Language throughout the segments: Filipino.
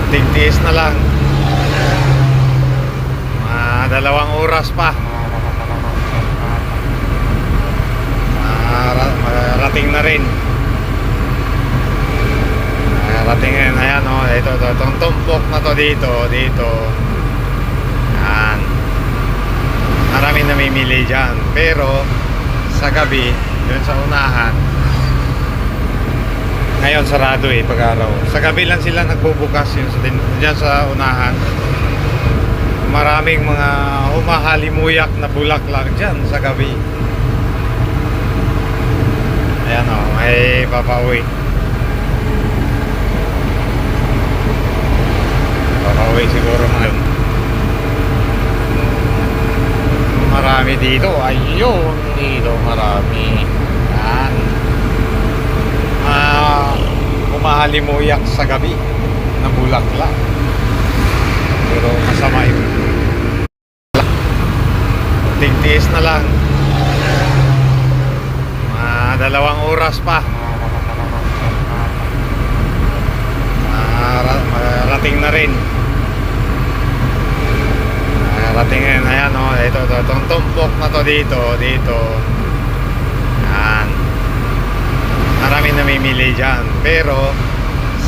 Tigtiis na lang. Mga 2 oras pa. Marating na rin. Marating na rin. Ayan o. Itong tumpok na to dito. Ayan. Maraming namimili dyan. Pero sa gabi, yun sa unahan, ngayon sarado pag-araw. Sa gabi lang sila nagbubukas yun dyan sa unahan. Maraming mga humahalimuyak na bulaklak dyan sa gabi. Ayan o, may papauwi. Papauwi siguro mga marami dito. Ayun, dito marami. Yan. Humahalimuyak sa gabi na bulaklak. Pero masama yun. Tigtiis na lang. Mga 2 oras pa. Marating na rin. Marating na rin. Ayan o. Itong tumpok na to dito. Ayan. Maraming namimili dyan. Pero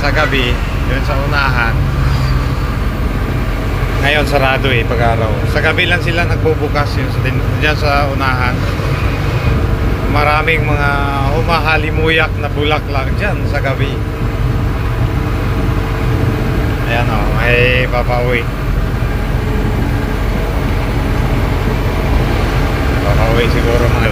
sa gabi, yun sa unahan, ngayon sarado pag-araw. Sa gabi lang sila nagbubukas yun dyan sa unahan. Maraming mga humahalimuyak na bulaklak dyan sa gabi. Ayan o, may papauwi. Papauwi siguro mga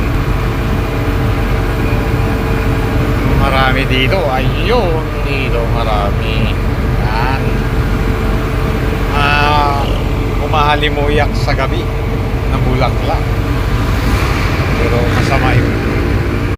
marami dito. Ayun, dito marami. Yan. Humahalimuyak sa gabi na bulaklak. Pero masama yun.